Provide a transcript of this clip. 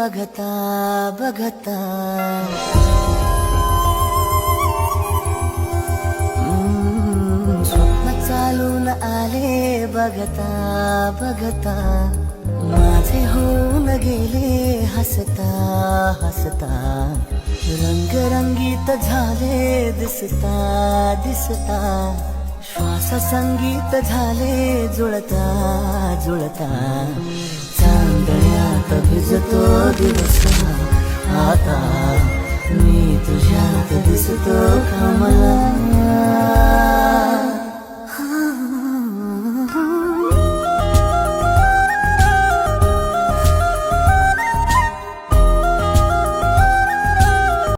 बघता बघता स्वप्न चालून आले बघता बघता माझे होऊन गेले हसता हसता रंगरंगीत झाले दिसता दिसता श्वास संगीत झाले जुळता जुळता चांदण्यात भिजतो दिवस आता